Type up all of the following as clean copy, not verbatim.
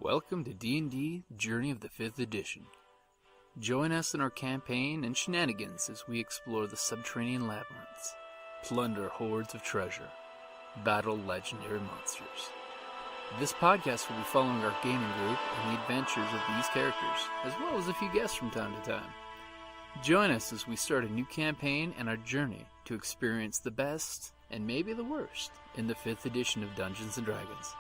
Welcome to D&D Journey of the 5th Edition. Join us in our campaign and shenanigans as we explore the subterranean labyrinths, plunder hordes of treasure, battle legendary monsters. This podcast will be following our gaming group and the adventures of these characters, as well as a few guests from time to time. Join us as we start a new campaign and our journey to experience the best, and maybe the worst, in the 5th edition of Dungeons & Dragons.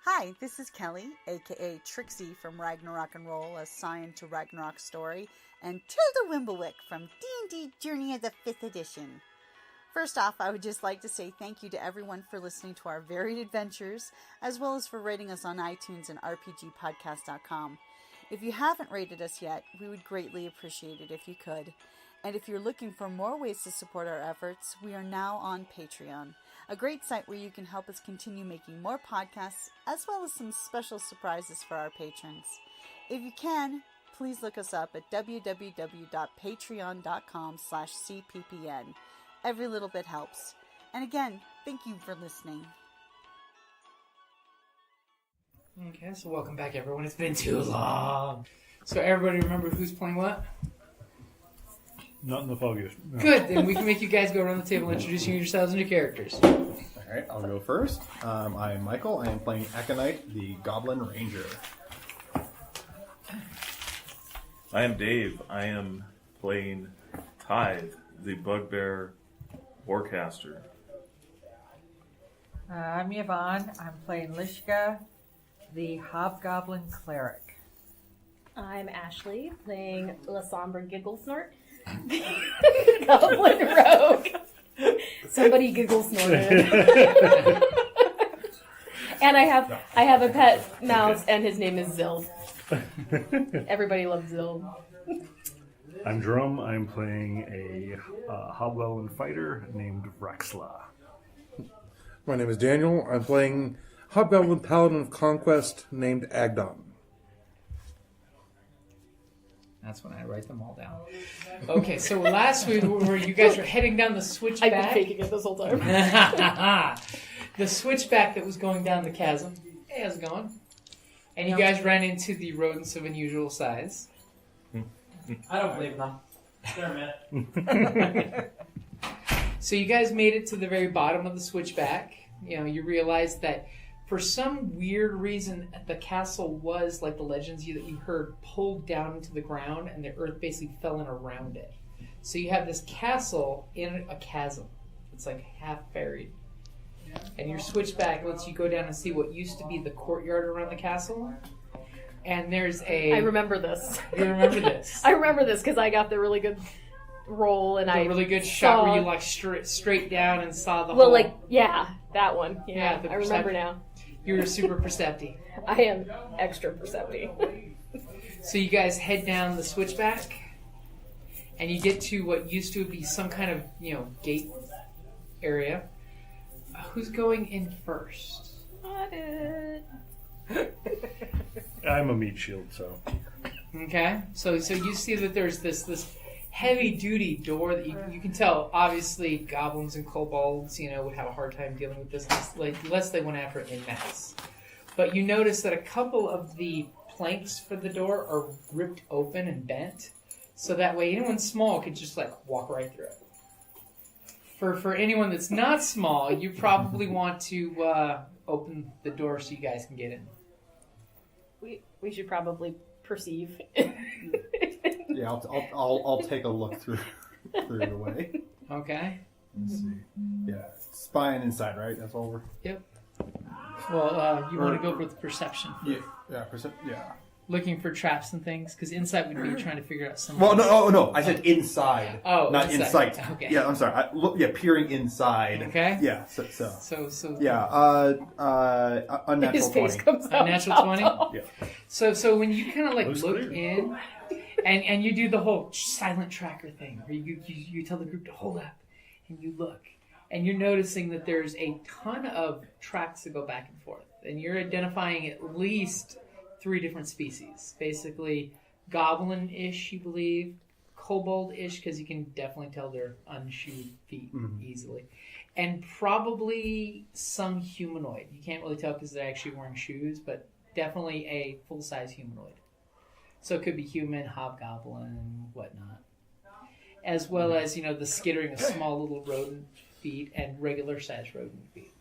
Hi, this is Kelly, aka Trixie from Ragnarok and Roll, assigned to Ragnarok Story, and Tilda Wimblewick from D&D Journey of the 5th Edition. First off, I would just like to say thank you to everyone for listening to our varied adventures, as well as for rating us on iTunes and RPGpodcast.com. If you haven't rated us yet, we would greatly appreciate it if you could. And if you're looking for more ways to support our efforts, we are now on Patreon, a great site where you can help us continue making more podcasts, as well as some special surprises for our patrons. If you can, please look us up at www.patreon.com/cppn. Every little bit helps. And again, thank you for listening. Okay, so welcome back, everyone. It's been too long. So everybody remember who's playing what? Not in the foggiest. No. Good, then we can make you guys go around the table introducing yourselves and your characters. Alright, I'll go first. I'm Michael. I am playing Aconite, the Goblin Ranger. I am Dave. I am playing Tithe, the Bugbear Warcaster. I'm Yvonne. I'm playing Lishka, the Hobgoblin Cleric. I'm Ashley, playing Lasombra Gigglesnort, Goblin Rogue. Somebody giggle snorted. And I have a pet mouse, and his name is Zill. Everybody loves Zill. I'm Jerome. I'm playing a hobgoblin fighter named Rexla. My name is Daniel. I'm playing Hobgoblin Paladin of Conquest named Agdon. That's when I write them all down. Okay, so last week where you guys were heading down the switchback. I've been faking it this whole time. The switchback that was going down the chasm. Hey, how's it going? And you guys ran into the rodents of unusual size. I don't believe them. They're a myth. So you guys made it to the very bottom of the switchback. You know, you realized that for some weird reason, the castle was, like the legends that you heard, pulled down into the ground, and the earth basically fell in around it. So you have this castle in a chasm. It's like half buried. And your switchback lets you go down and see what used to be the courtyard around the castle. And there's a... I remember this. You remember this? I remember this because I got the really good roll, and a really good shot where you like straight down and saw the whole... Well, like, yeah, that one. Yeah, I remember now. You were super perceptive. I am extra perceptive. So you guys head down the switchback, and you get to what used to be some kind of, gate area. Who's going in first? I did. I'm a meat shield, so. Okay, so you see that there's this heavy-duty door that you can tell, obviously, goblins and kobolds, would have a hard time dealing with this, unless they went after it en masse. But you notice that a couple of the planks for the door are ripped open and bent, so that way anyone small could just, walk right through it. For anyone that's not small, you probably want to open the door so you guys can get in. We should probably perceive. Yeah, I'll take a look through the way. Okay. Let's see. Yeah, spying inside, right? That's all we're. Yep. Well, you want to go for the perception. Yeah. Looking for traps and things, because insight would be trying to figure out something. Well, no. I said inside. Oh, not inside. insight. Okay. Yeah, I'm sorry. Peering inside. Okay. Yeah. So. Yeah. Unnatural His face 20. comes out. Unnatural 20. Yeah. So when you kind of look clear. in, and you do the whole silent tracker thing, where you tell the group to hold up, and you look, and you're noticing that there's a ton of tracks that go back and forth, and you're identifying at least 3 different species. Basically, goblin-ish, you believe, kobold-ish, because you can definitely tell they're unshoed feet easily, and probably some humanoid. You can't really tell because they're actually wearing shoes, but definitely a full-size humanoid. So it could be human, hobgoblin, whatnot. As well as, the skittering of small little rodent feet and regular-sized rodent feet.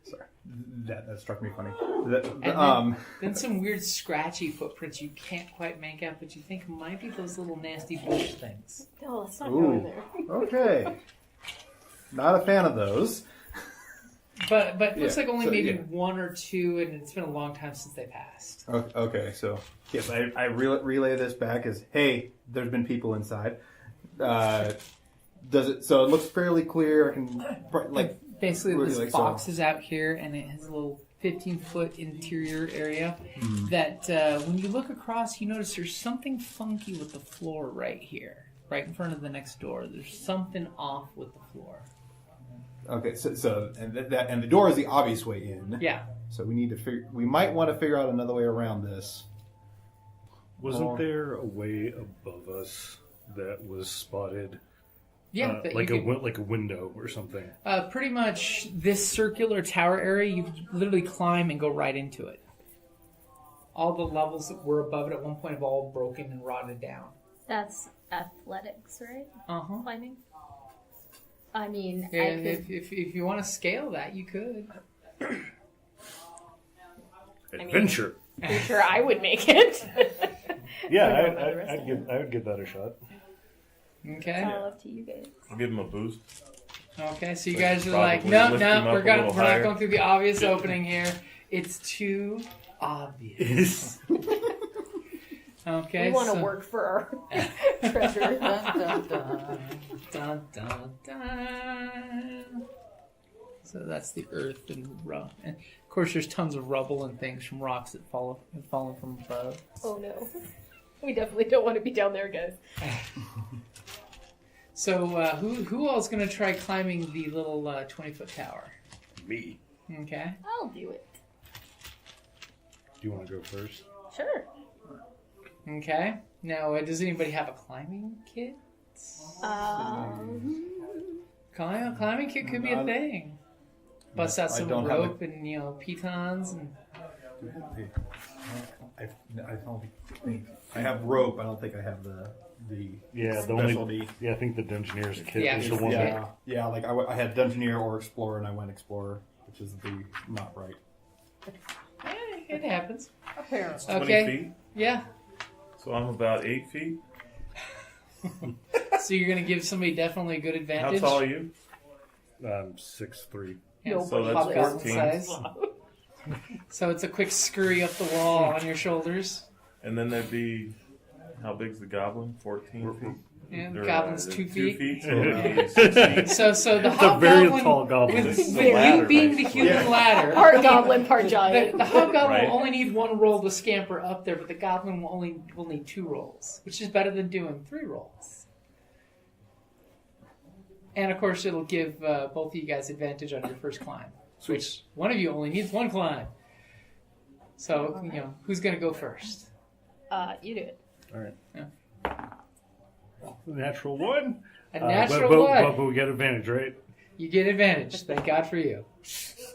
Sorry, that struck me funny. Then some weird scratchy footprints you can't quite make out, but you think might be those little nasty bush things. No, let's not go in there. Okay. Not a fan of those. But it looks like only maybe one or two, and it's been a long time since they passed. Okay, so yes, I relay this back as, hey, there's been people inside. Does it? So it looks fairly clear. I can basically really, this box is out here, and it has a little 15-foot interior area that when you look across, you notice there's something funky with the floor right here, right in front of the next door. There's something off with the floor. Okay, so and the door is the obvious way in. Yeah. So we need to we might want to figure out another way around this. Wasn't there a way above us that was spotted? Yeah, like a window or something. Pretty much this circular tower area, you literally climb and go right into it. All the levels that were above it at one point have all broken and rotted down. That's athletics, right? Uh-huh. Climbing. I mean, Yeah, I could... if you want to scale that, you could. Adventure. I'm sure I would make it. Yeah, I would give that a shot. Okay. It's all up to you guys. I'll give him a boost. Okay, so you guys are Probably like, no, lift him up we're a not little higher. going through the obvious opening here. It's too obvious. Okay, We want to work for our treasure. Dun, dun, dun. Dun, dun, dun. So that's the earth and rubble. And of course, there's tons of rubble and things from rocks that have fallen from above. Oh no. We definitely don't want to be down there, guys. So who all is going to try climbing the little 20-foot tower? Me. Okay. I'll do it. Do you want to go first? Sure. Okay. Now, does anybody have a climbing kit? Climbing kit could be a thing. Bust out some rope and pitons and. I don't think I have rope. I don't think I have the specialty. I think the Dungeoneer's kit Yeah, is the one. Yeah. Like I had Dungeoneer or Explorer, and I went Explorer, which is the not right. It happens. Apparently. 20 Okay. feet. Yeah. So I'm about 8 feet. So you're going to give somebody definitely a good advantage. How tall are you? 6'3". Yeah, So that's hobgoblin 14. size. So it's a quick scurry up the wall on your shoulders. And then there'd be, how big's the goblin? 14 feet? Yeah, the Or, goblin's 2 feet. 2 feet, so it'd be 6 feet. So the It's a very hobgoblin, tall goblin. with It's the you ladder, being the right? human Yeah. ladder, Part goblin, part giant. the hobgoblin Right. will only need one roll to scamper up there, but the goblin will need 2 rolls, which is better than doing 3 rolls. And of course, it'll give both of you guys advantage on your first climb, which one of you only needs 1 climb. So who's going to go first? You do it. All right. Yeah. Natural 1. A natural 1. But we get advantage, right? You get advantage. Thank God for you.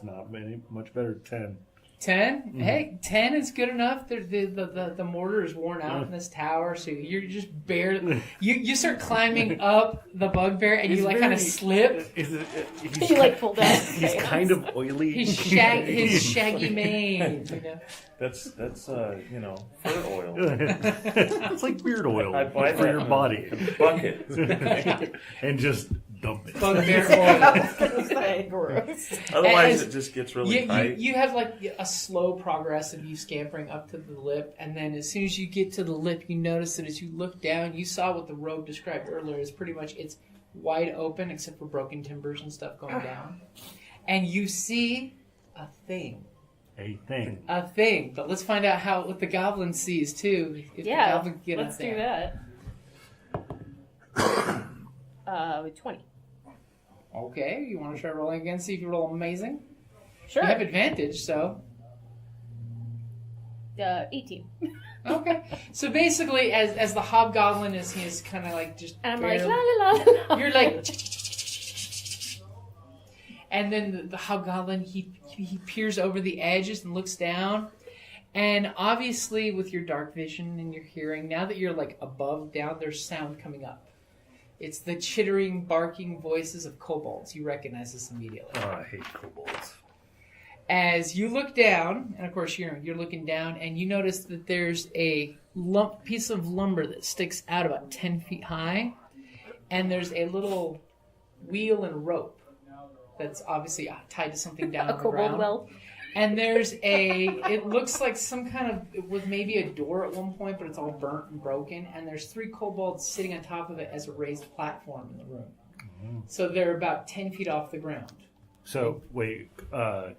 Not many. Much better. 10. 10? Mm-hmm. Hey, 10 is good enough. The mortar is worn out in this tower, so you're just barely... You start climbing up the bugbear, and you kind of slip. You pull down. He's kind of oily. His shaggy mane. That's fur oil. It's like beard oil I buy for that your in body. a bucket. And just dump it. Bugbear oil. Gross. Otherwise, it just gets really tight. You have a slow progress of you scampering up to the lip, and then as soon as you get to the lip, you notice that as you look down, you saw what the road described earlier is pretty much it's wide open except for broken timbers and stuff going down, and you see a thing. A thing, but let's find out what the goblin sees too. If the goblin can get let's up do there. that. With 20. Okay, you want to try rolling again? See if you roll amazing. Sure. You have advantage, so 18. okay. So basically, as the hobgoblin is kind of like just And I'm barely- like, la la la la. You're like And then the hobgoblin, he peers over the edges and looks down. And obviously, with your dark vision and your hearing, now that you're like above, down, there's sound coming up. It's the chittering, barking voices of kobolds. You recognize this immediately. Oh, I hate kobolds. As you look down, and of course you're looking down, and you notice that there's a piece of lumber that sticks out about 10 feet high, and there's a little wheel and rope that's obviously tied to something down on the ground. kobold well. And there's it looks like some kind of, it was maybe a door at one point, but it's all burnt and broken. And there's 3 kobolds sitting on top of it as a raised platform in the room. Mm-hmm. So they're about 10 feet off the ground. So wait,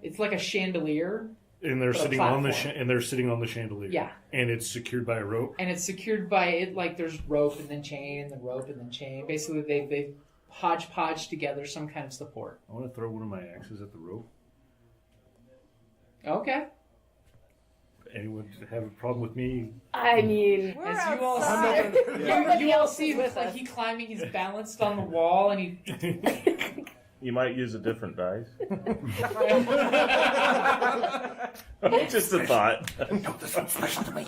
it's like a chandelier. and they're sitting on the chandelier. Yeah. And it's secured by a rope. And it's secured by it, like there's rope and then chain and then rope and then chain. Basically, they've hodgepodge together some kind of support. I want to throw one of my axes at the rope. Okay. Anyone have a problem with me? I mean, as you all see, you all see with like he climbing, he's balanced on the wall, and he. You might use a different dice. Just a thought. This one's special to me.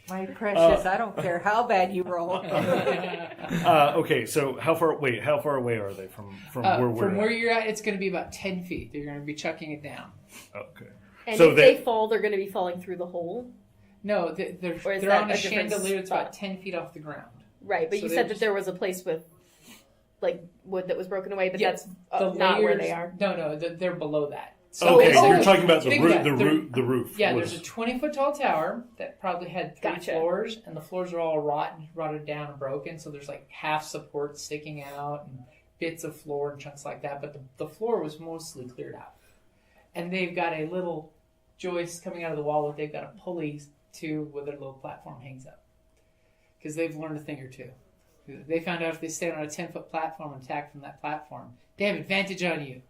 My precious, I don't care how bad you roll. Okay, so how far away are they from where we're From at? where you're at, it's going to be about 10 feet. You're going to be chucking it down. Okay. and So if they fall, they're going to be falling through the hole. No, they're that on a a different chandelier that's spot? about 10 feet off the ground. Right, but So you they're said that just- there was a place with, like, wood that was broken away, but Yeah, that's the not where layers- they are. No, they're below that. So Okay, basically- you're talking about the think roof. about it. The roof. Yeah, was- there's a 20-foot tall tower that probably had 3 Gotcha. floors, and the floors are all rotted down and broken. So there's like half support sticking out and bits of floor and chunks like that. But the floor was mostly cleared out, and they've got a little joist coming out of the wall that they've got a pulley to where their little platform hangs up, because they've learned a thing or two. They found out if they stand on a 10-foot platform and attack from that platform, they have advantage on you.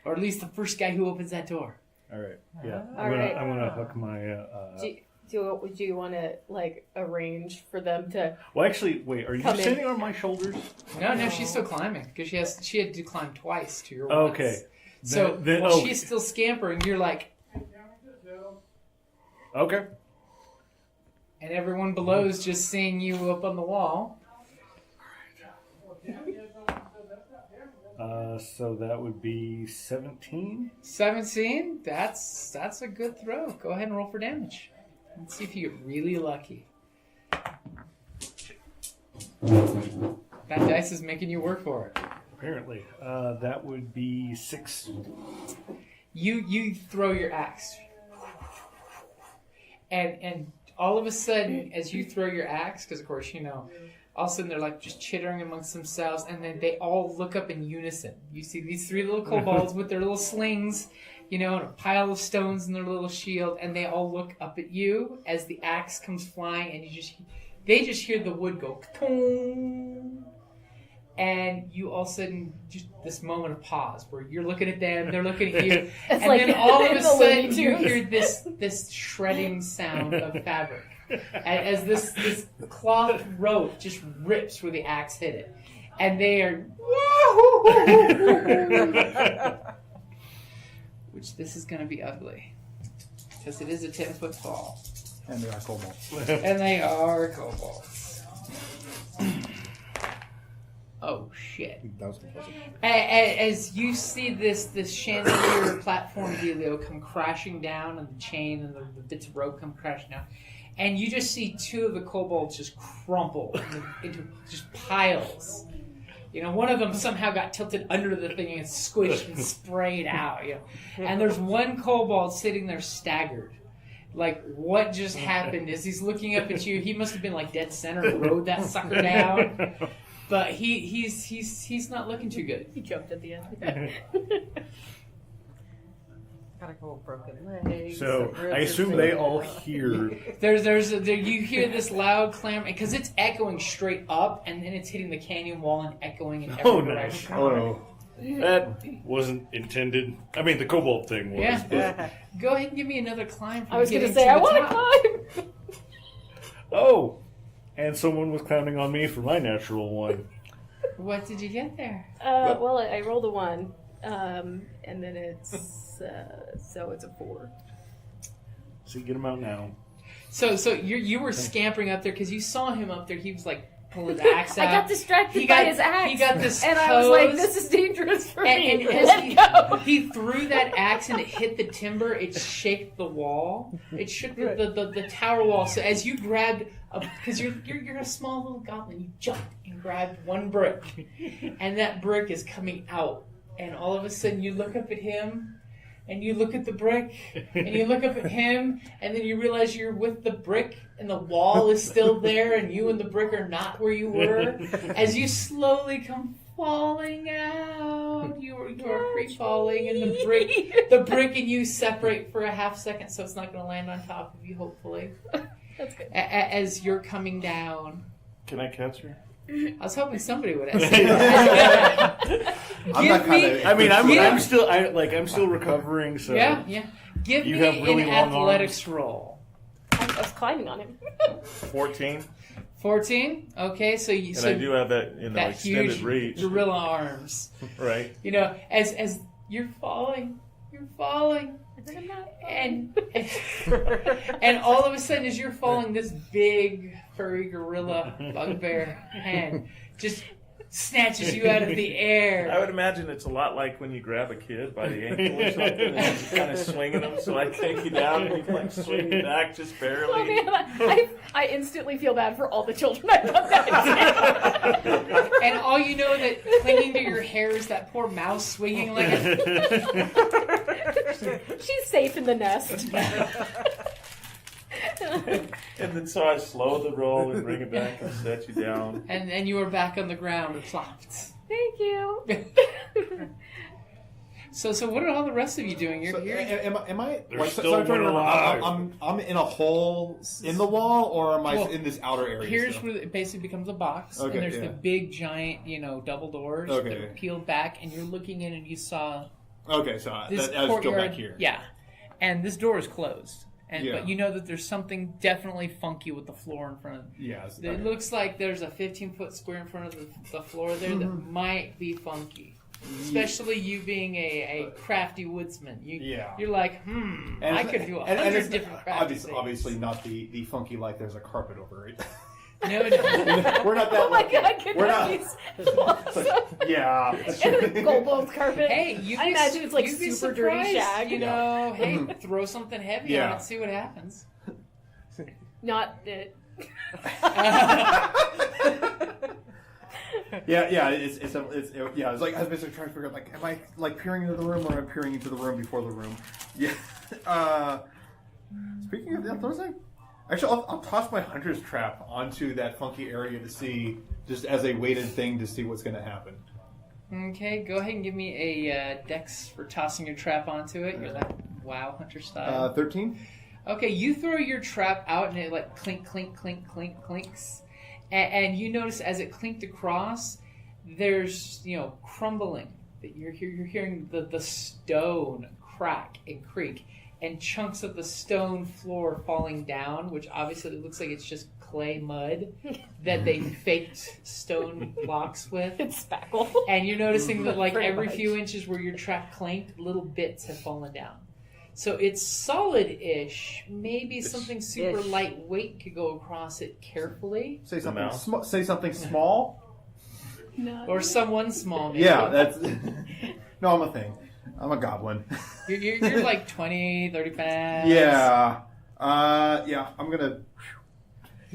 Or at least the first guy who opens that door. All right. Yeah. All right. I'm gonna hook my. Do you want to, like, arrange for them to... Well, actually, wait. Are you Come in. standing on my shoulders? No, she's still climbing because she had to climb twice to your Okay. once. So Then- while oh. she's still scampering, you're like, Okay. and everyone below is just seeing you up on the wall. So that would be 17. 17. That's a good throw. Go ahead and roll for damage. Let's see if you get really lucky. That dice is making you work for it. Apparently, that would be 6. You throw your axe, and all of a sudden, as you throw your axe, because of course all of a sudden they're like just chittering amongst themselves, and then they all look up in unison. You see these 3 little kobolds with their little slings, and a pile of stones in their little shield, and they all look up at you as the axe comes flying, and they just hear the wood go ka-tong. And you all of a sudden, just this moment of pause where you're looking at them, they're looking at you, and like then all of in a the sudden Looney you Tunes. hear this shredding sound of fabric as this cloth rope just rips where the axe hit it, and they are, which this is going to be ugly because it is a 10-foot fall, And they are kobolds. and they are kobolds. Oh shit. That was impressive. As you see this chandelier platform dealio come crashing down, and the chain and the bits of rope come crashing down, and you just see 2 of the kobolds just crumple into just piles. One of them somehow got tilted under the thing and squished and sprayed out. And there's one kobold sitting there staggered. Like, what just happened? As he's looking up at you, he must have been like dead center and rode that sucker down. But he's not looking too good. He jumped at the end. Got a couple broken legs. So some ribs I are assume they sticking all out. hear. You hear this loud clamor because it's echoing straight up, and then it's hitting the canyon wall and echoing in every Oh, nice. direction. Oh, no. That wasn't intended. I mean, the kobold thing was. Yeah. But... Go ahead and give me another climb. I was going to say, I want to climb! Oh! And someone was counting on me for my natural one. What did you get there? Well, I rolled a 1, and then it's so it's a 4. So you get him out now. So you were scampering up there because you saw him up there. He was like pulling his axe out. I got distracted by his axe. He got this and I was like, "This is dangerous for me." And as he threw that axe and it hit the timber, it shook the wall. It shook the tower wall. So as you grabbed, because you're a small little goblin, you jumped and grabbed one brick, and that brick is coming out. And all of a sudden, you look up at him. And you look at the brick, and you look up at him, and then you realize you're with the brick, and the wall is still there, and you and the brick are not where you were. As you slowly come falling out, you are free falling, and the brick and you separate for a half second, so it's not going to land on top of you, hopefully. That's good. As you're coming down. Can I catch her? I was hoping somebody would ask that. I'm still recovering. So yeah. Give me really an long athletics arms. roll. I was climbing on him. 14. 14. Okay, so you. And I do have that extended huge reach. gorilla arms. Right. As you're falling, and all of a sudden, as you're falling, this big furry gorilla bugbear hand just snatches you out of the air. I would imagine it's a lot like when you grab a kid by the ankle or something and you're kind of swinging them. So I take you down and you like swing back just barely. Oh man, I instantly feel bad for all the children I put that to. And all you know that clinging to your hair is that poor mouse swinging like She's safe in the nest. And then so I slow the roll and bring it back and set you down. And then you are back on the ground, plopped. Thank you. So what are all the rest of you doing? You're here. Am I? There's still one alive. I'm in a hole in the wall, or am I in this outer area? Here's still? where it basically becomes a box, Okay, and there's yeah. the big giant, double doors that Okay. are peeled back, and you're looking in, and you saw Okay, so this I was still courtyard. back here. Yeah, and this door is closed. Yeah. But you know that there's something definitely funky with the floor in front of it. Yeah. It looks like there's a 15-foot square in front of the floor there that might be funky. Especially you being a crafty woodsman. You're like, I could do 100 different crafty things. Obviously not the funky like there's a carpet over it. No. We're not that Oh my lucky. god, could We're that not. be awesome? Yeah. Gold carpet. Hey, I imagine it's like you'd be super dirty surprised, shag. Hey, throw something heavy on it and see what happens. Not it. Yeah. It's like I was basically trying to figure out like, am I like peering into the room or am I peering into the room before the room? Yeah. Speaking of that, those actually, I'll toss my hunter's trap onto that funky area to see, just as a weighted thing to see what's going to happen. Okay, go ahead and give me a dex for tossing your trap onto it. You're like, wow, hunter style. 13. Okay, you throw your trap out and it like clink, clink, clink, clink, clinks. And you notice as it clinked across, there's, crumbling. You're hearing the stone crack and creak. And chunks of the stone floor falling down, which obviously looks like it's just clay mud that they faked stone blocks with. It's spackle. And you're noticing that like Pretty every much. few inches where your trap clanked, little bits have fallen down. So it's solid-ish. Maybe something super lightweight could go across it carefully. Say something. Say something small. No. Or someone small, maybe. Yeah, that's. No, I'm a thing. I'm a goblin. You're like 20, 30 pounds. Yeah. I'm gonna.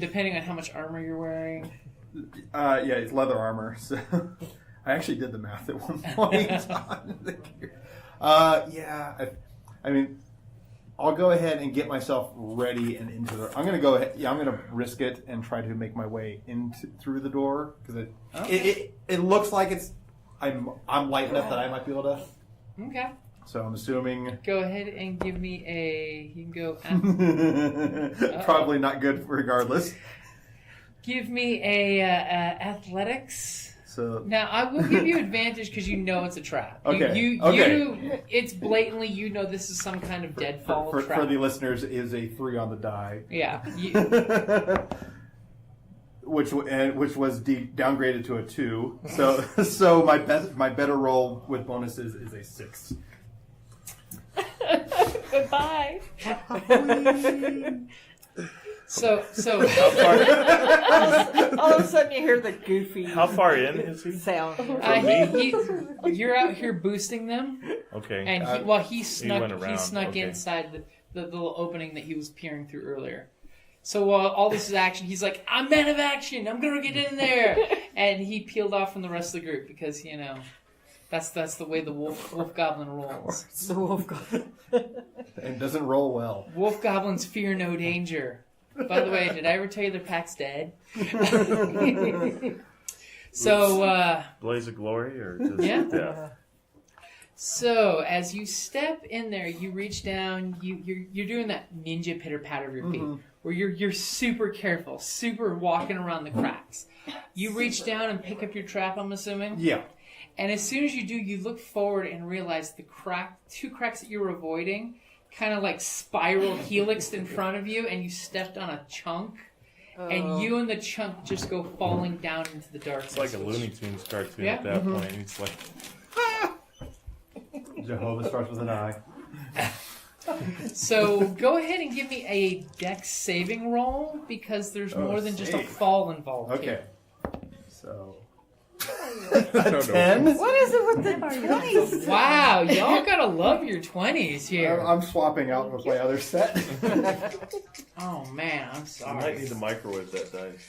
Depending on how much armor you're wearing. Yeah, it's leather armor. So I actually did the math at one point. I mean, I'll go ahead and get myself ready and into the. I'm gonna go ahead. Yeah, I'm gonna risk it and try to make my way through the door because it looks like it's. I'm light enough that I might be able to. Okay. So I'm assuming. Go ahead and give me a. You can go. Probably not good regardless. Give me a athletics. So now I will give you advantage because you know it's a trap. Okay. You it's blatantly this is some kind of deadfall trap. For the listeners, is a 3 on the die. Yeah. which was downgraded to a 2. So my better roll with bonuses is a 6. Goodbye. So All of a sudden you hear the goofy How far in is he? sound. you're out here boosting them, Okay. and he went around, snuck okay. inside the little opening that he was peering through earlier. So while all this is action, he's like, "I'm man of action. I'm gonna get in there," and he peeled off from the rest of the group because that's the way the wolf goblin rolls. It's the wolf goblin. And doesn't roll well. Wolf goblins fear no danger. By the way, did I ever tell you their pack's dead? So, Blaze of Glory or just Yeah. death? So as you step in there, you reach down. You're doing that ninja pitter patter of your feet, where you're super careful, super walking around the cracks. You reach down and pick up your trap. I'm assuming. Yeah. And as soon as you do, you look forward and realize the two cracks that you were avoiding, kind of like spiral helixed in front of you, and you stepped on a chunk, and you and the chunk just go falling down into the darkness. It's like a Looney Tunes cartoon Yeah. at that point. It's like, Jehovah starts with an I. So go ahead and give me a dex saving roll, because there's more than just a save. fall involved. Okay. Here. So. No. 10? What is it with the 20s? Wow, y'all gotta love your 20s here. I'm swapping out with my other set. Oh man, I'm you sorry. might need to microwave that dice.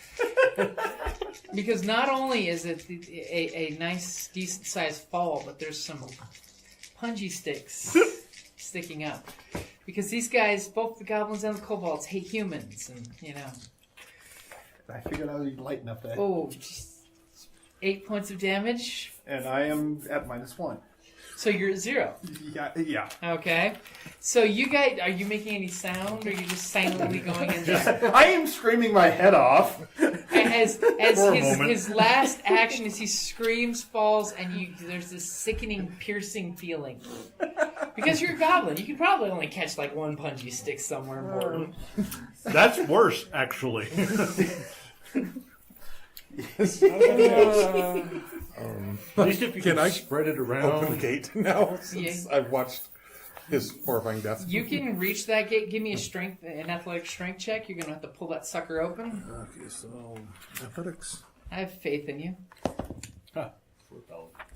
Because not only is it a nice, decent sized fall, but there's some punji sticks sticking up. Because these guys, both the goblins and the kobolds, hate humans, and I figured I would lighten up that. Oh, just 8 points of damage. And I am at -1. So you're at 0. Yeah. Okay. So you guys, are you making any sound, or are you just silently going in there? I am screaming my head off. As For a moment. his last action is he screams, falls, and there's this sickening, piercing feeling. Because you're a goblin, you can probably only catch like one punji stick somewhere important. That's worse, actually. At least if you can I spread it around. open the gate now since I've watched his horrifying death? You can reach that gate. Give me an athletic strength check. You're gonna have to pull that sucker open. Okay, so athletics. I have faith in you.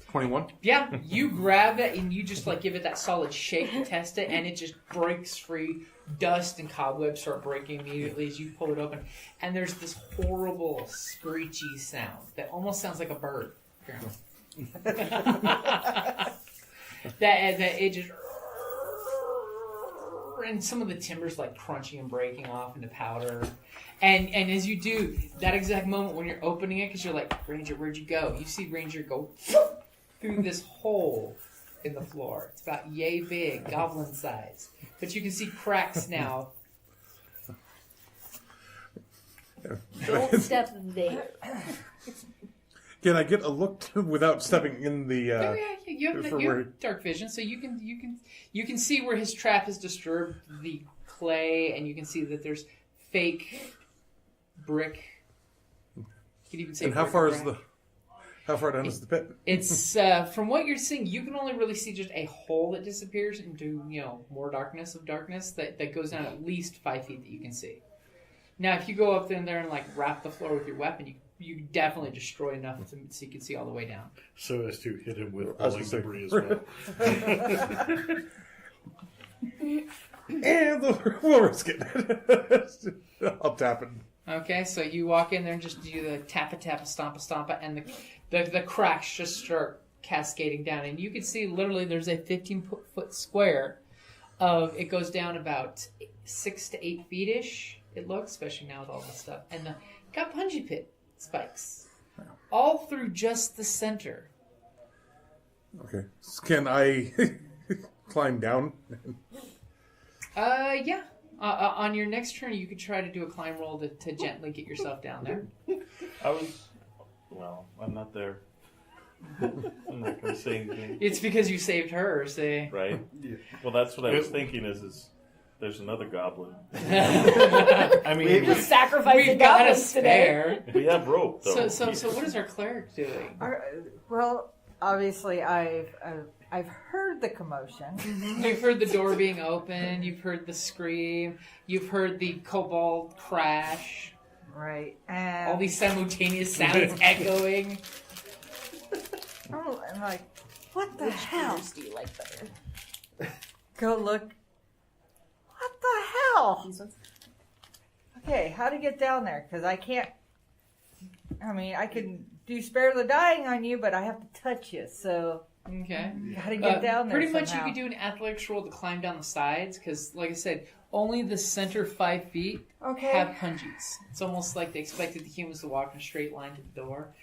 21. Yeah, you grab it and you just like give it that solid shake to test it, and it just breaks free. Dust and cobwebs start breaking immediately as you pull it open, and there's this horrible screechy sound that almost sounds like a bird. that it just, and some of the timber's like crunching and breaking off into powder. And as you do, that exact moment when you're opening it, because you're like, Ranger, where'd you go? You see Ranger go through this hole in the floor. It's about yay big, goblin size. But you can see cracks now. Don't step there. Can I get a look without stepping in the? Oh yeah, you have dark vision, so you can see where his trap has disturbed the clay, and you can see that there's fake brick. You could even say. And how brick far and is brass. How far down is the pit? It's from what you're seeing, you can only really see just a hole that disappears into more darkness that goes down at least 5 feet that you can see. Now, if you go up in there and like wrap the floor with your weapon, you definitely destroy enough so you can see all the way down. So as to hit him with falling debris as well. And we'll risk it. I'll tap it. Okay, so you walk in there and just do the tappa, stompa, and the cracks just start cascading down. And you can see literally there's a 15-foot square of, it goes down about 6 to 8 feet-ish, it looks, especially now with all this stuff. And got punji pit spikes all through just the center. Okay. Can I climb down? Yeah. On your next turn, you could try to do a climb roll to gently get yourself down there. I'm not there. I'm not going to say anything. It's because you saved her, see? Right? Yeah. Well, that's what I was thinking is There's another goblin. I mean, just sacrificing goblins today. We have rope, though. So what is our cleric doing? Well, obviously, I've heard the commotion. You've heard the door being opened. You've heard the scream. You've heard the kobold crash. Right. And all these simultaneous sounds echoing. Oh, I'm like, what the hell? Do you like better? Go look. What the hell? Okay, how to get down there? Because I can't. I mean, I can do spare the dying on you, but I have to touch you. So okay, how to get down there? Pretty much, somehow. you could do an athletics roll to climb down the sides. Because, like I said, only the center 5 feet have pungees. It's almost like they expected the humans to walk in a straight line to the door.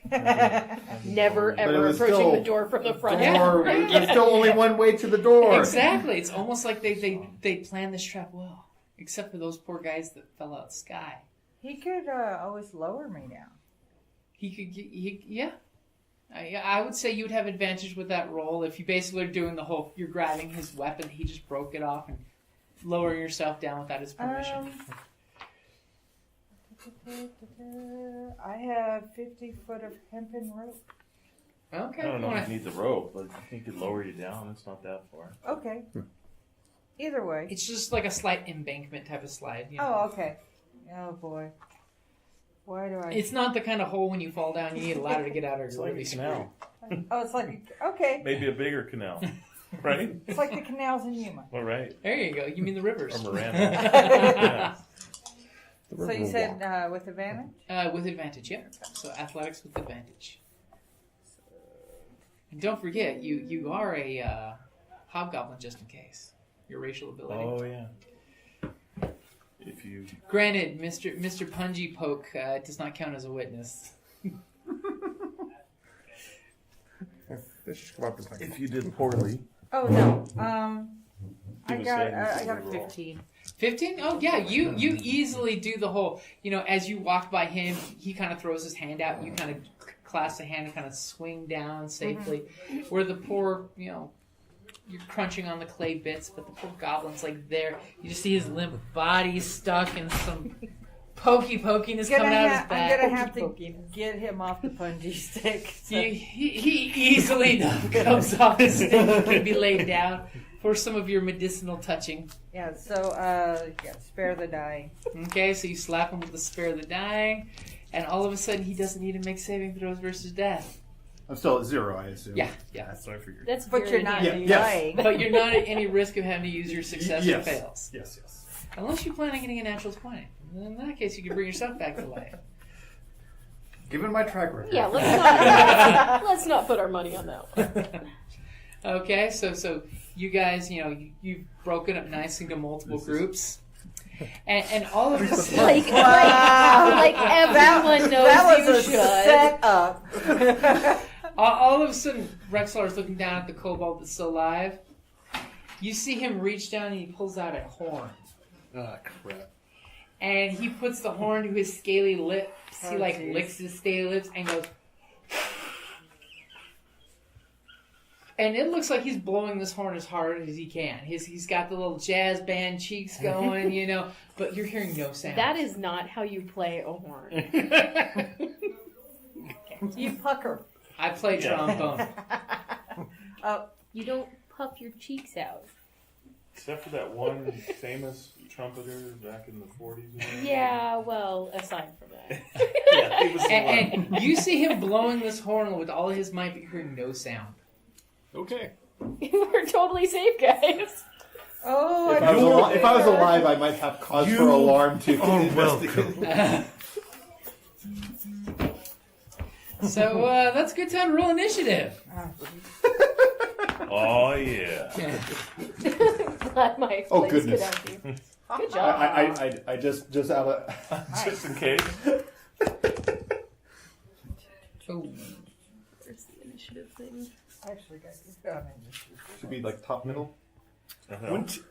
Never ever approaching the door from the front. There's still only one way to the door. Exactly. It's almost like they planned this trap well, except for those poor guys that fell out of the sky. He could always lower me down. He could, yeah. I would say you would have advantage with that roll if you basically are doing the whole. You're grabbing his weapon, he just broke it off and lowering yourself down without his permission. I have 50 foot of hempen rope. Okay. I don't know if you need the rope, but I think it could lower you down. It's not that far. Okay. Either way. It's just like a slight embankment type of slide. You know? Oh, okay. Oh boy. Why do I? It's not the kind of hole when you fall down you need a ladder to get out of. It's like a canal. Oh, it's like okay. Maybe a bigger canal, right? It's like the canals in Yuma. All right. There you go. You mean the rivers? Or Miranda. Yeah. So you said with advantage? With advantage, yeah. So athletics with advantage. And don't forget, you are a hobgoblin just in case. Your racial ability. Oh yeah. If you. Granted, Mr. Pungy Poke does not count as a witness. If you did poorly. Oh no. I got a 15. 15? Oh yeah, you easily do the whole. You know, as you walk by him, he kind of throws his hand out. You kind of clasp the hand and kind of swing down safely. Mm-hmm. Where the poor, you know, you're crunching on the clay bits, but the poor goblin's like there. You just see his limp body stuck in some pokiness coming out of his back. I'm gonna have to get him off the punji stick. So. He easily comes off the stick and can be laid down for some of your medicinal touching. Yeah, so spare the dying. Okay, so you slap him with the spare the dying, and all of a sudden he doesn't need to make saving throws versus death. I'm still at 0, I assume. Yeah. That's what I figured. That's but you're not dying. Yes. But you're not at any risk of having to use your success or fails. Yes. Unless you plan on getting a natural 20. In that case, you can bring yourself back to life. Given my track record. Yeah, let's not put our money on that one. Okay, so you guys, you know, you've broken up nicely into multiple groups. And all of a sudden, like everyone knows you should. Set up. All of a sudden, Rexlar is looking down at the kobold that's still alive. You see him reach down and he pulls out a horn. Ah, crap. And he puts the horn to his scaly lips. He licks his scaly lips and goes. And it looks like he's blowing this horn as hard as he can. He's got the little jazz band cheeks going, you know, but you're hearing no sound. That is not how you play a horn. You pucker. I play trombone. You don't puff your cheeks out. Except for that one famous trumpeter back in the 40s. Yeah, well, aside from that. Yeah, he was the one. And you see him blowing this horn with all his might, but you're hearing no sound. Okay. We're totally safe, guys. Oh, If I was alive, I might have cause for alarm to investigate. So that's a good time to roll initiative. Oh yeah. Glad my legs goodness. get out of you. Good job. I just out of Just in case. Oh. Where's the initiative thing? actually got should be like top middle.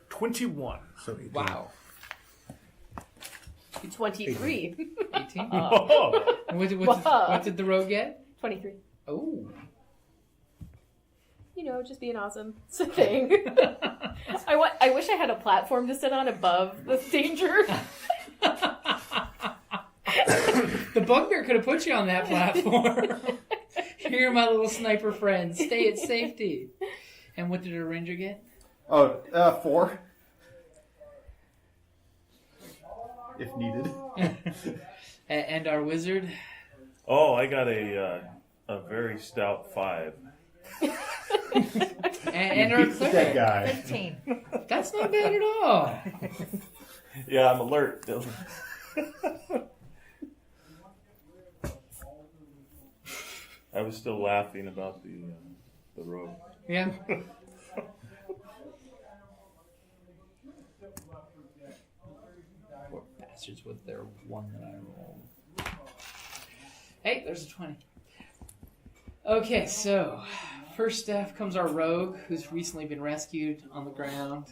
21. So 18. Wow. 23. 18? Oh. What did the rogue get? 23. Oh. just being awesome. It's a thing. I wish I had a platform to sit on above the danger. The bugbear could have put you on that platform. Here, my little sniper friends, stay at safety. And what did a ranger get? Oh, 4. If needed. And our wizard? Oh, I got a very stout 5. and our That cleric? guy. 15. That's not bad at all. Yeah, I'm alert. I was still laughing about the rogue. Yeah. Poor bastards with their 1 that I rolled. Hey, there's a 20. Okay, so first step comes our rogue, who's recently been rescued on the ground.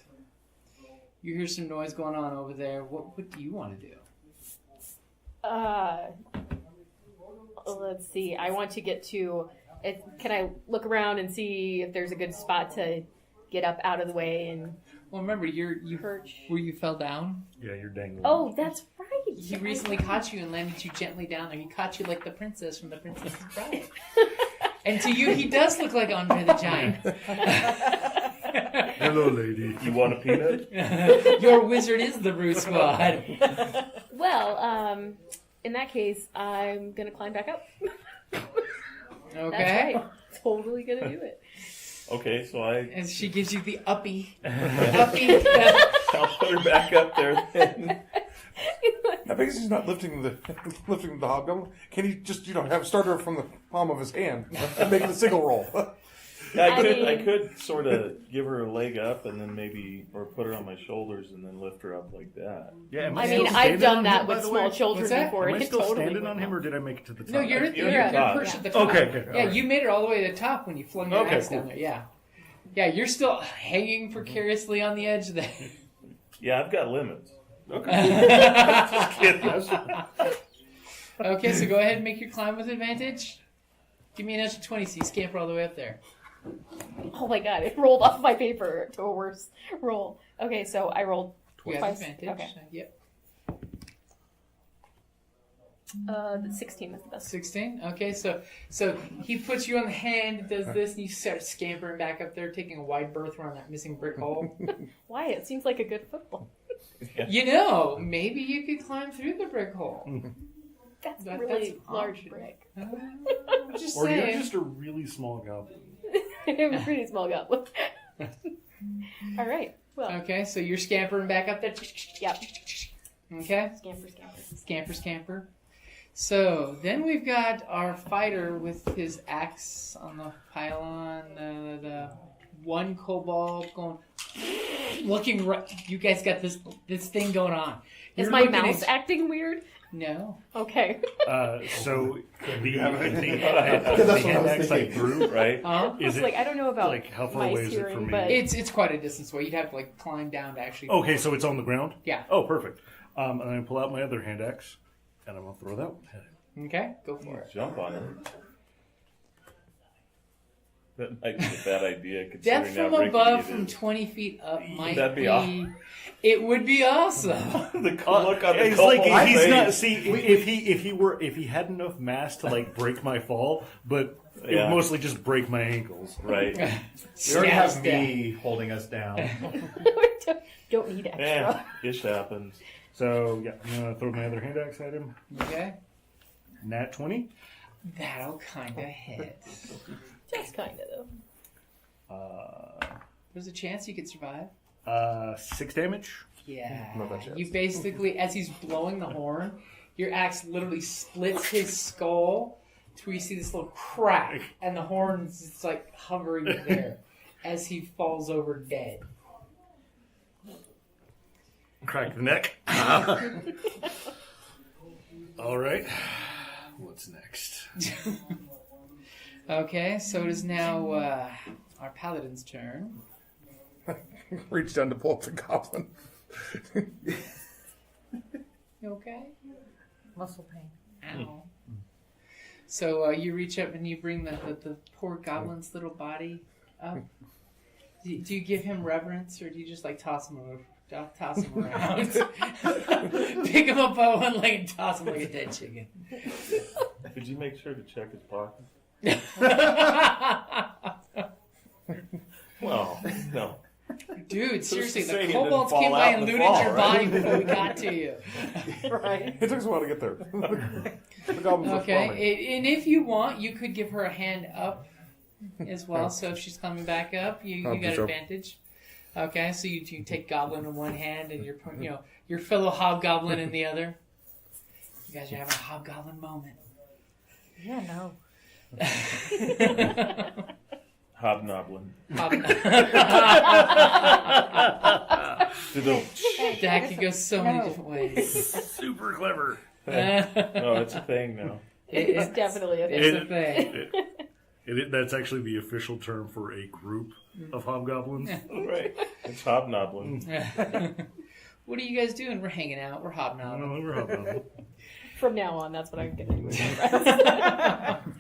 You hear some noise going on over there. What do you want to do? Let's see. I want to get to. Can I look around and see if there's a good spot to get up out of the way and? Well, remember, you perch. Where you fell down. Yeah, you're dangling. Oh, that's right. He recently caught you and landed you gently down there. He caught you like the princess from The Princess Bride. And to you, he does look like Andre the Giant. Hello, lady. You want a peanut? Your wizard is the Roo Squad. Well, in that case, I'm gonna climb back up. Okay. That's right. Totally gonna do it. Okay, so And she gives you the uppy. I'll put her back up there then. I think he's not lifting the hobgoblin. Can he just have start her from the palm of his hand and make the single roll? Yeah, I could sort of give her a leg up and then or put her on my shoulders and then lift her up like that. Yeah, I've done that with small children before. Am I It still totally standing on went him, or did I make it to the top? No, you're perched at the top. Okay. Yeah, you made it all the way to the top when you flung your axe cool. down there. Yeah. Yeah, you're still hanging precariously on the edge there. Yeah, I've got limits. Okay, so go ahead and make your climb with advantage. Give me an extra 20 so you scamper all the way up there. Oh my god, it rolled off my paper to a worse roll. Okay, so I rolled You have twice. advantage. Okay. Yep. The 16 is the best. 16? Okay, so he puts you on the hand, does this, and you start scampering back up there, taking a wide berth around that missing brick hole. Why? It seems like a good football. Maybe you could climb through the brick hole. That's That's really large option. brick. I'm just Or saying. you're just a really small goblin. I'm a pretty small goblin. All right. Well. Okay, so you're scampering back up there. Yep. Okay. Scamper. So then we've got our fighter with his axe on the pylon. The one kobold going, looking right. You guys got this thing going on. Is my mouse acting weird? No. Okay. So the That's what I was axe thinking. through, right? Is I don't know about like how far mice away is it hearing, from me? but It's quite a distance away. You'd have to climb down to actually. Okay, so it's on the ground? Yeah. Oh, perfect. And I pull out my other hand axe, and I'm going to throw that one at him. Okay, go for it. Jump on him. That might be a bad idea. Death considering from how above rickety from it is. 20 feet up might That'd be be. awesome. It would be awesome. Look on the It's like kobold's he's face. not. See, if he had enough mass to break my fall, but it Yeah. would mostly just break my ankles. Right. We already have me holding us down. don't need extra. Yeah, ish happens. So yeah, I'm gonna throw my other hand axe at him. Okay. Nat 20. That'll kind of hit. Just kind of though. There's a chance you could survive. 6 damage. Yeah. Not that chance. You basically, as he's blowing the horn, your axe literally splits his skull to where you see this little crack, and the horn's just hovering there as he falls over dead. Crack the neck. All right. What's next? Okay, so it is now our paladin's turn. Reach down to pull up the goblin. You okay? Muscle pain. Ow. So you reach up and you bring the poor goblin's little body Do you give him reverence, or do you just like toss him around? Pick him up by one leg and toss him like a dead chicken. Did you make sure to check his pockets? Well, no. Dude, seriously, Who's to say the he didn't kobolds fall came by out and in the looted fall, your right? body before we got to you. Right. It took us a while to get there. The goblins were swarming. Okay, and if you want, you could give her a hand up as well. So if she's coming back up, you got sure. advantage. Okay, so you take goblin in one hand and your fellow hobgoblin in the other. You guys are having a hobgoblin moment. Yeah, no. Hobnoblin. That could go so many different ways. Super clever. No, it's a thing now. It's definitely a thing. It's a thing. That's actually the official term for a group of hobgoblins. Right. It's hobnoblin. What are you guys doing? We're hanging out. We're hobnobbing. No, we're hobgoblins. From now on, that's what I'm going to do.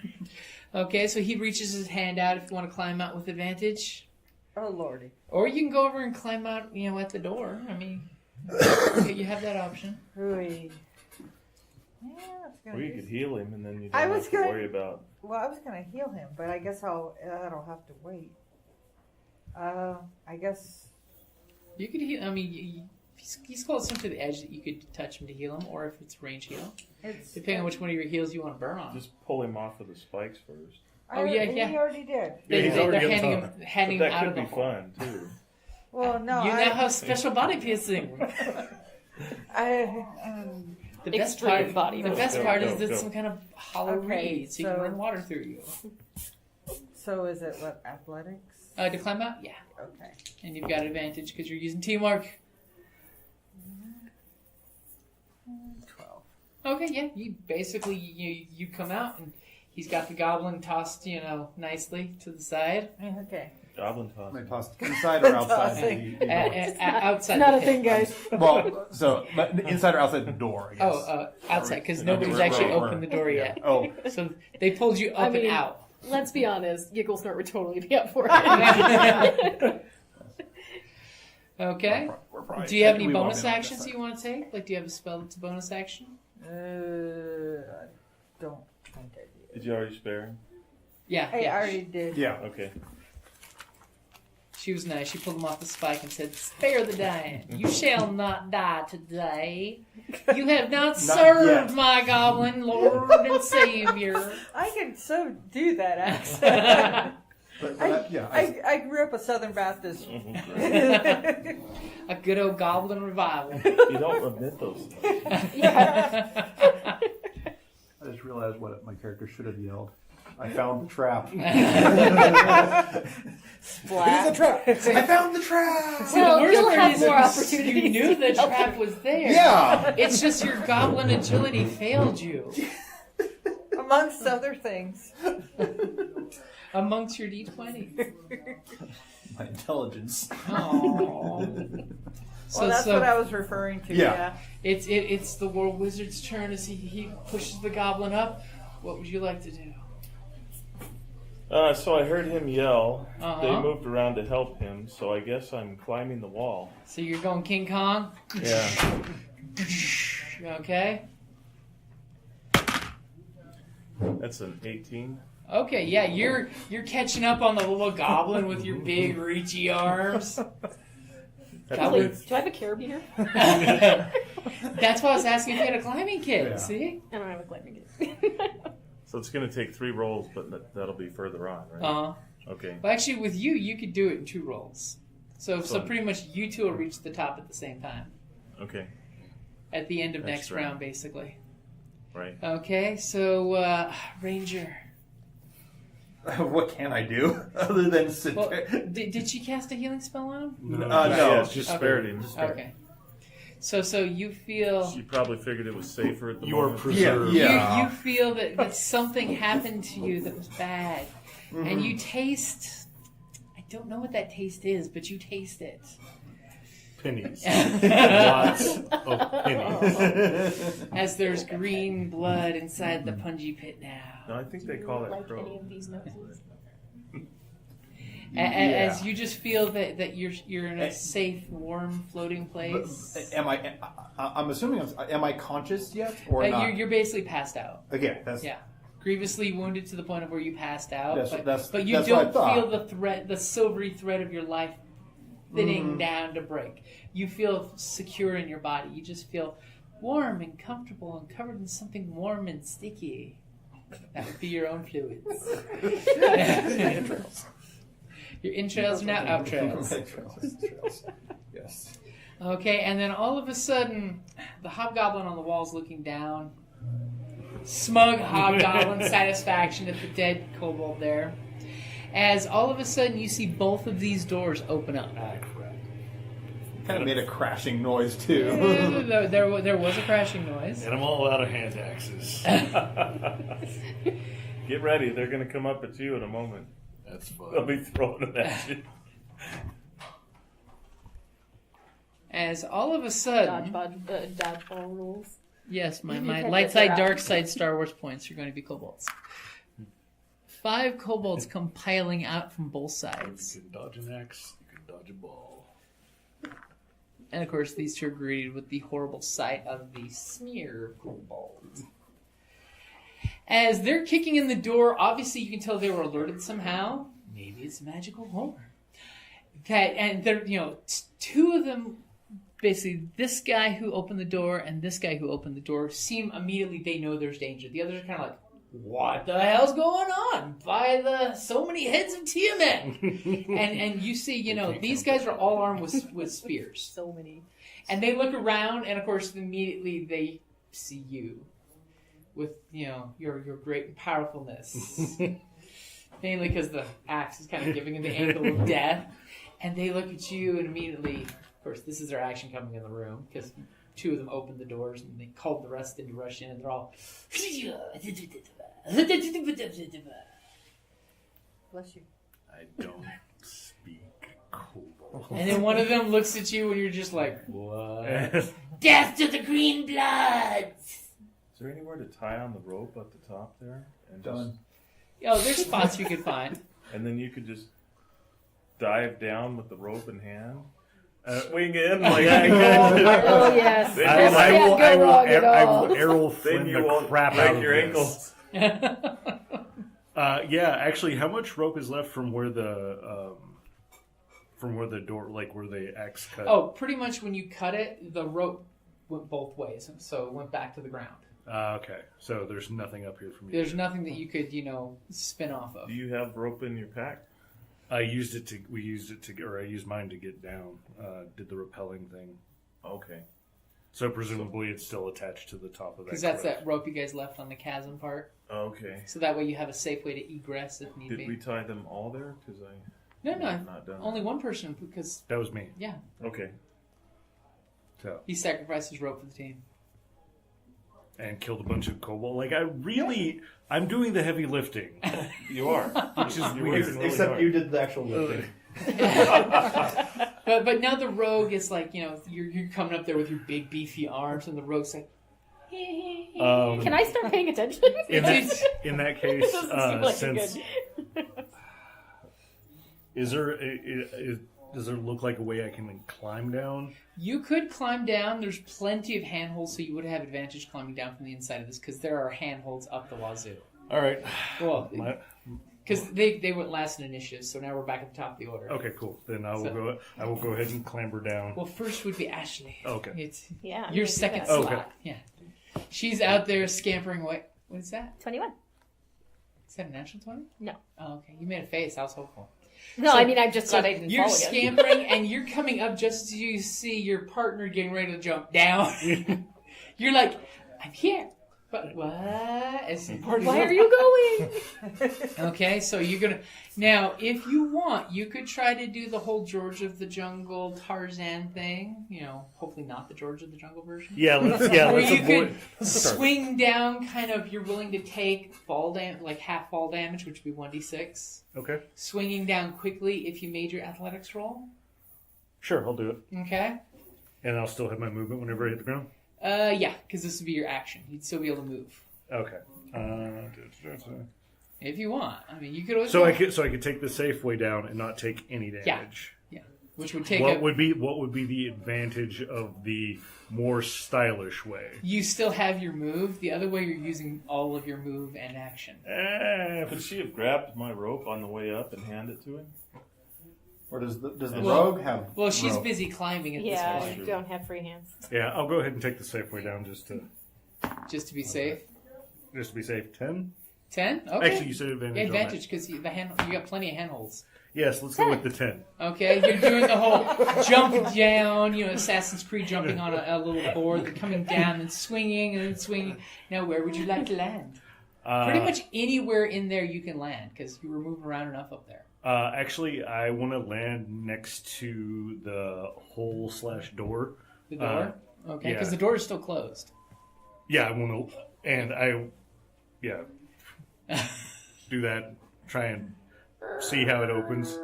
Okay, so he reaches his hand out if you want to climb out with advantage. Oh, Lordy. Or you can go over and climb out, at the door. I mean, you have that option. Ooh. Yeah, it's Or gonna you be... could heal him, and then you I don't was have to gonna- worry about. Well, I was going to heal him, but I guess that'll have to wait. I guess... You could heal. I mean, he's close enough to the edge that you could touch him to heal him, or if it's range heal, depending on which one of your heals you want to burn on. Just pull him off of the spikes first. He already did. He's already They're getting handing But him that out could of the be hole. fun too. Well, no, You now have special body piercing. The best Extreme part, body the piercing. best part is Go, that go. some kind of hollow Okay, reed, so you can so- run water through you. So is it what, athletics? To climb out, yeah, Okay. and you've got advantage because you're using teamwork. 12. Okay, yeah, you basically you come out and he's got the goblin tossed, nicely to the side. Okay. Goblin toss. Am I tossed inside or outside? Tossing. Outside. Not the a thing, pit. guys. Well, so but inside or outside the door, I guess. Outside, because Okay, nobody's right, actually right. opened the door yet. Oh, So they pulled you up I mean, and out. Let's be honest, Giggle Snort would totally be up for it. Okay. we're probably- Do you have any we won't bonus be on actions that you want to take? Like, do you have a spell that's a bonus action? I don't think I did. Did you already spare him? Yeah. I yeah. already did. Yeah. Okay. She was nice. She pulled him off the spike and said, "Spare the dying. You shall not die today. You have not served yet. my goblin, Lord and Savior." I can so do that accent. But yeah, I grew up a Southern Baptist. A good old goblin revival. You don't admit those things. I just realized what my character should have yelled. I found the trap. Splat. trap! I found the trap! Well, The worst you'll part have is more you opportunities. knew the trap was there. Yeah. It's just your goblin agility failed you. Amongst other things. Amongst your D20. My intelligence. Oh. Well, that's what I was referring to. Yeah. It's the World Wizard's turn as he pushes the goblin up. What would you like to do? So I heard him yell. Uh-huh. They moved around to help him, so I guess I'm climbing the wall. So you're going King Kong? Yeah. Okay. That's an 18. Okay, yeah, you're catching up on the little goblin with your big reachy arms. Wait, do I have a carabiner? That's why I was asking if you had a climbing kit. Yeah. See? I don't have a climbing kit. So it's going to take 3 rolls, but that'll be further on, right? Okay. Well, actually, with you could do it in 2 rolls. So pretty much you two will reach the top at the same time. Okay. At the end of Next next round, basically. Right. Okay, so Ranger. What can I do other than sit Well, there? did she cast a healing spell on him? No. Yeah, she Okay. spared him. Okay. So you feel She probably figured it was safer at the You are moment. preserved. you feel that something happened to you that was bad, and you taste. I don't know what that taste is, but you taste it. Pennies. Lots of pennies. As there's green blood inside the punji pit now. No, I think they call it like crow. any of these noses. As you just feel that you're in a safe, warm, floating place. Am I? I'm assuming. Am I conscious yet, or not? You're basically passed out. Okay, that's grievously wounded to the point of where you passed out. But you that's don't feel the thread, the silvery thread of your life thinning down to break. You feel secure in your body. You just feel warm and comfortable and covered in something warm and sticky. That would be your own fluids. Your entrails are now outrails. Yes. Okay, and then all of a sudden, the hobgoblin on the wall is looking down. Smug hobgoblin satisfaction at the dead kobold there. As all of a sudden you see both of these doors open up. Kind of made a crashing noise too. There was a crashing noise. And I'm all out of hand axes. Get ready. They're going to come up at you in a moment. That's fun. They'll be throwing them at you. As all of a sudden... Dodgeball rules. Yes, my light side, dark side Star Wars points are going to be kobolds. 5 kobolds come piling out from both sides. You can dodge an axe, you can dodge a ball. And of course, these two are greeted with the horrible sight of the smear kobold. As they're kicking in the door, obviously you can tell they were alerted somehow. Maybe it's a magical horn. Okay, and they're, 2 of them, basically this guy who opened the door and this guy who opened the door, seem immediately they know there's danger. The others are kind of like, what the hell's going on? By the so many heads of Tiamat. and you see, these guys are all armed with spears. So many. And they look around, and of course, immediately they see you with, your great powerfulness. Mainly because the axe is kind of giving them the angle of death. And they look at you, and immediately, of course, this is their action coming in the room, because 2 of them opened the doors, and they called the rest in to rush in, and they're all... Bless you. I don't speak kobold. And then one of them looks at you and you're just like, what? Death to the Greenbloods! Is there anywhere to tie on the rope at the top there? And Done. There's spots you could find. And then you could just dive down with the rope in hand. Swing in like I could. Oh yes. I will arrow then you won't crap break out of your this. ankles. Actually, how much rope is left from where the door, like where the axe cut? Oh, pretty much when you cut it, the rope went both ways, so it went back to the ground. Okay, so there's nothing up here for me. There's nothing that you could, spin off of. Do you have rope in your pack? I used mine to get down. Did the rappelling thing. Okay. So presumably it's still attached to the top of that. Because that's that rope you guys left on the chasm part. Okay. So that way you have a safe way to egress if need be. Did we tie them all there? Because No, not done. only one person because... That was me. Yeah. Okay. So. He sacrificed his rope for the team. And killed a bunch of kobold. I'm doing the heavy lifting. You are. Which is weird. Except you did the actual lifting. But now the rogue is like, you're coming up there with your big beefy arms, and the rogue's like, can I start paying attention? In that case, since does there look like a way I can climb down? You could climb down. There's plenty of handholds, so you would have advantage climbing down from the inside of this because there are handholds up the wazoo. All right. Well, because they went last in initiative, so now we're back at the top of the order. Okay, cool. Then I will go ahead and clamber down. Well, first would be Ashley. Okay. It's your your second slot. Okay. Yeah. She's out there scampering away. What is that? 21. Is that a natural 20? No. Oh, okay. You made a face. I was hopeful. No, So- I mean, I just thought I didn't You're fall again. scampering and you're coming up just as you see your partner getting ready to jump down. You're like, I'm here. But what? Why are you going? Okay, so you're going to... Now, if you want, you could try to do the whole George of the Jungle Tarzan thing. Hopefully not the George of the Jungle version. Yeah, let's Where you avoid. could swing down kind of... You're willing to take half fall damage, which would be 1d6. Okay. Swinging down quickly if you made your athletics roll. Sure, I'll do it. Okay. And I'll still have my movement whenever I hit the ground? Yeah, because this would be your action. You'd still be able to move. Okay. If you want. I mean, you could always So I could take the safe way down and not take any damage. Yeah. Which would take what would be the advantage of the more stylish way? You still have your move. The other way, you're using all of your move and action. Could she have grabbed my rope on the way up and handed it to him? Or does the rogue have? Well, she's rope? busy climbing at this Yeah, point. you don't have free hands. Yeah, I'll go ahead and take the safe way down Just to be safe. Just to be safe. 10? 10? Okay. Actually, you said advantage. Yeah, on advantage because you got plenty of handholds. Yes, let's go with the 10. Okay, you're doing the whole jump down, Assassin's Creed jumping on a little board, coming down and swinging. Now, where would you like to land? Pretty much anywhere in there you can land because you were moving around enough up there. Actually, I want to land next to the hole/door. The door? Okay, because yeah. the door is still closed. Yeah, I want to, and do that. Try and see how it opens.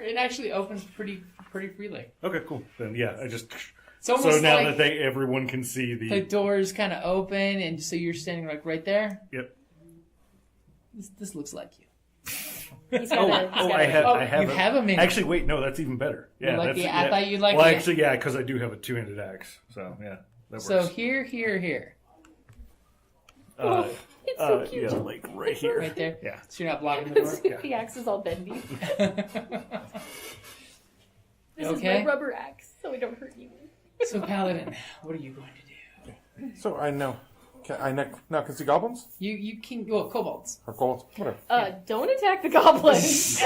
It actually opens pretty freely. Okay, cool. Then It's almost now like that everyone can see the door's kind of open, and so you're standing like right there. Yep. This looks like you. I have. You have a mini. Actually, wait, no, that's even better. Yeah, You like that's, I thought you'd like. Well, the, actually, yeah, because I do have a two-handed axe, so yeah, that works. So here. It's so cute. Yeah, like right here. Right there. Yeah. So you're not blocking the door. The axe is all bendy. This is Okay. my rubber axe, so I don't hurt you. So Paladin, what are you going to do? So I know. Now can see goblins? You can kobolds. Or kobolds? Whatever. Don't attack the goblins.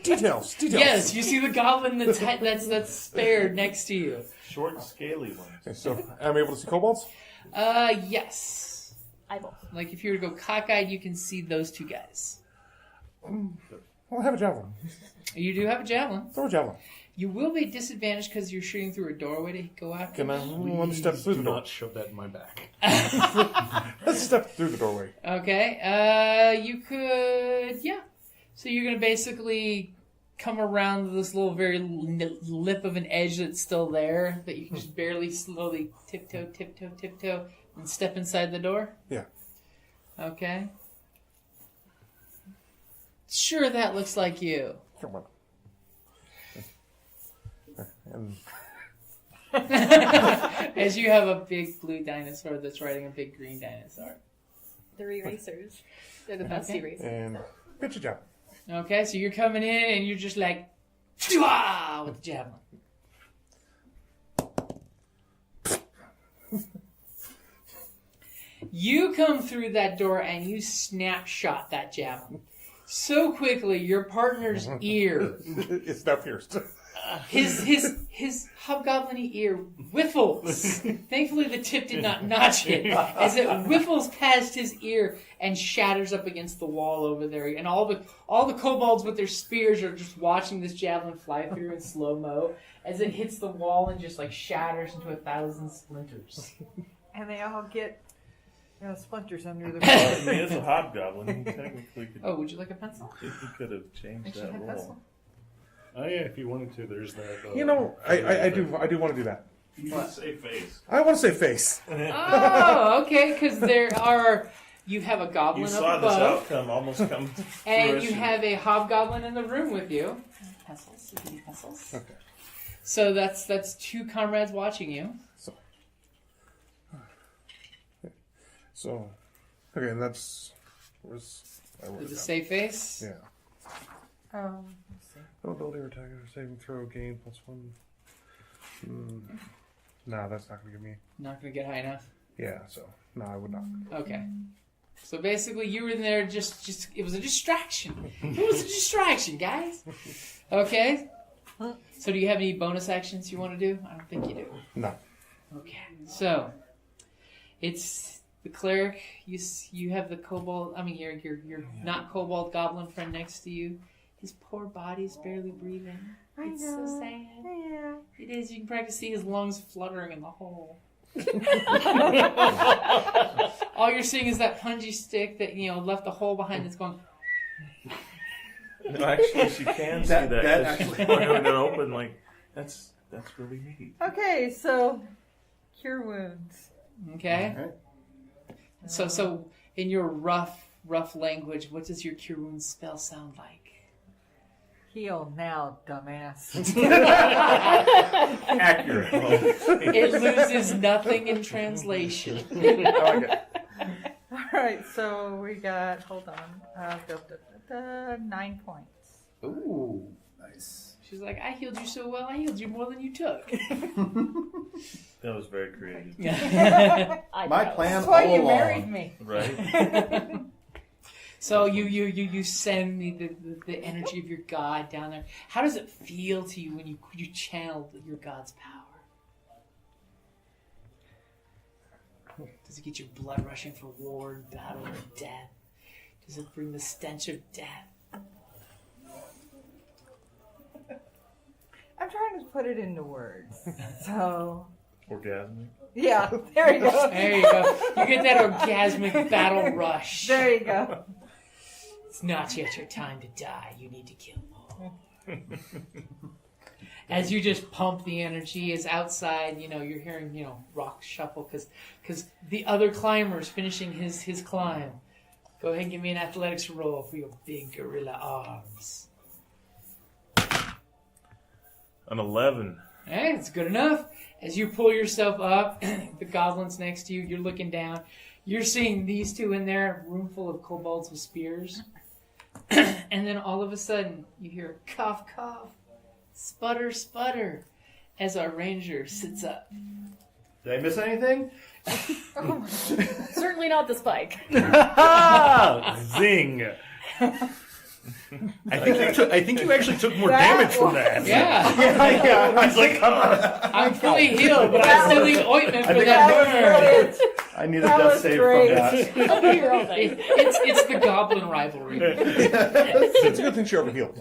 Details. Yes, you see the goblin that's spared next to you. Short and scaly ones. Okay, so am I able to see kobolds? Yes. Eyeball. Like if you were to go cockeyed, you can see those two guys. Well, I have a javelin. You do have a javelin. Throw a javelin. You will be disadvantaged because you're shooting through a doorway to go after. Can I let me step through the door? Not shove that in my back. Let's step through the doorway. Okay. You could. Yeah. So you're going to basically come around this little very lip of an edge that's still there that you can just barely slowly tiptoe, and step inside the door? Yeah. Okay. Sure, that looks like you. Come on. And As you have a big blue dinosaur that's riding a big green dinosaur. They're erasers. They're the best erasers. And pitch a javelin. Okay, so you're coming in and you're just like, "Pshwa!" with the javelin. You come through that door and you snapshot that javelin so quickly. Your partner's ear, It's not pierced. his hobgoblin ear whiffles. Thankfully, the tip did not notch it, as it whiffles past his ear and shatters up against the wall over there. And all the kobolds with their spears are just watching this javelin fly through in slow mo as it hits the wall and just like shatters into 1,000 splinters. And they all get splinters under their I mean, it's a hobgoblin. He technically could. Oh, would you like a pencil? He could have changed Actually, that have a role. pencil. Oh yeah, if you wanted to, there's that. You know, I do want to do that. You can say face. I want to say face. Oh, okay, because you have a goblin You up saw this above, outcome almost come to and you fruition. have a hobgoblin in the room with you. Pencils, you can do pencils. Okay. So that's two comrades watching you. So, okay, and that's where's I wrote With it a down. safe face. Yeah. let's see. No ability or attack or saving throw gain +1. No, that's not gonna give me. Not going to get high enough. Yeah, so no, I would not. Okay. So basically, you were in there just it was a distraction. It was a distraction, guys. Okay. So do you have any bonus actions you want to do? I don't think you do. No. Okay. So it's the cleric. You have the kobold. I mean, your not kobold goblin friend next to you. His poor body's barely breathing. It's so sad. Yeah. It is. You can practically see his lungs fluttering in the hole. All you're seeing is that punji stick that left a hole behind that's going. No, actually, she can see that. that actually, when it open, like that's really neat. Okay, so cure wounds. Okay. Alright. So in your rough rough language, what does your cure wounds spell sound like? Heal now, dumbass. Accurate. It loses nothing in translation. I like it. All right, so we got, hold on, 9 points. Ooh, nice. She's like, I healed you so well, I healed you more than you took. That was very creative. My plan That's why all you along. married me. Right? So you send the energy of your god down there. How does it feel to you when you channel your god's power? Does it get your blood rushing for war and battle and death? Does it bring the stench of death? I'm trying to put it into words. So, Orgasmic. yeah, there you go. There you go. You get that orgasmic battle rush. There you go. It's not yet your time to die. You need to kill more. As you just pump the energy, as outside, you're hearing, rocks shuffle because the other climber's finishing his climb. Go ahead and give me an athletics roll for your big gorilla arms. An 11. Hey, it's good enough. As you pull yourself up, the goblins next to you, you're looking down. You're seeing these two in there, a room full of kobolds with spears. And then all of a sudden, you hear cough, cough, sputter, sputter, as our ranger sits up. Did I miss anything? Certainly not the spike. Zing. I think you actually took more damage from that. Yeah. Yeah. I was like, come on. I'm fully healed, but I still need ointment for think that That was burn. brilliant. I need a That death was save great. from that. I'll be here all day. It's the goblin rivalry. It's a good thing she overhealed.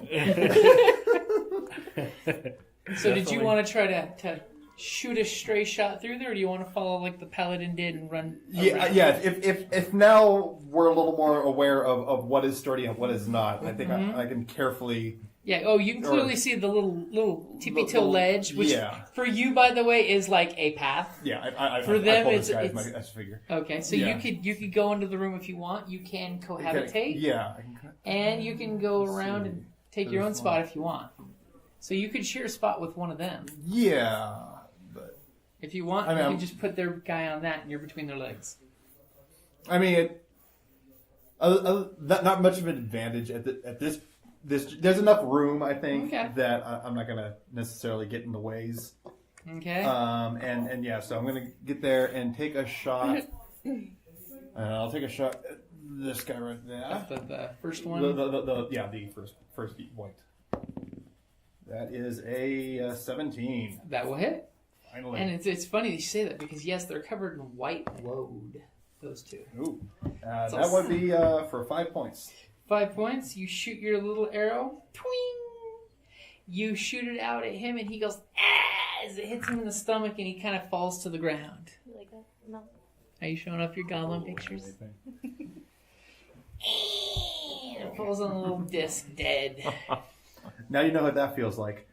So did you want to try to shoot a stray shot through there, or do you want to follow like the paladin did and run around? Yeah. If now we're a little more aware of what is sturdy and what is not, I think I can carefully. Yeah. Oh, you can clearly see the little tippy toe Little- ledge, which yeah. for you, by the way, is like a path. Yeah. For them, pulled it's- this guy it's- as my figure. Okay, so Yeah. you could go into the room if you want. You can cohabitate, Yeah. and you can go around and take your own spot if you want. So you could share a spot with one of them. Yeah. But If you want, I mean, you I'm- can just put their guy on that, and you're between their legs. I mean, not much of an advantage at this. There's enough room, I think, Okay. that I'm not gonna necessarily get in the ways. Okay. And yeah, so I'm gonna get there and take a shot. I'll take a shot at this guy right there. the first one. The first white. That is a 17. That will hit. Finally. And it's funny that you say that because yes, they're covered in white woad. Those two. Ooh. So- That would be for 5 points. 5 points. You shoot your little arrow. Twing! You shoot it out at him, and he goes ah! As it hits him in the stomach, and he kind of falls to the ground. You like that? No. Are you showing off your goblin pictures? And it falls on a little disc, dead. Now you know what that feels like.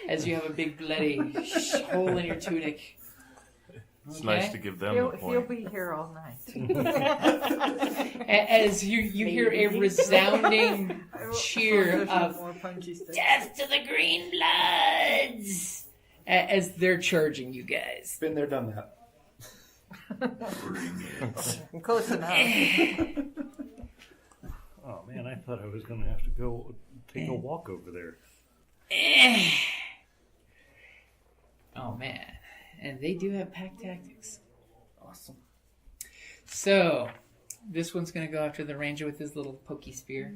As you have a big bloody hole in your tunic. It's Okay. nice to give them a He'll point. be here all night. As you hear a resounding cheer of More punchy sticks. death to the Greenbloods as they're charging you guys. Been there, done that. Close enough. Oh man, I thought I was going to have to go take a walk over there. Oh man. And they do have pack tactics. Awesome. So, this one's going to go after the ranger with his little pokey spear.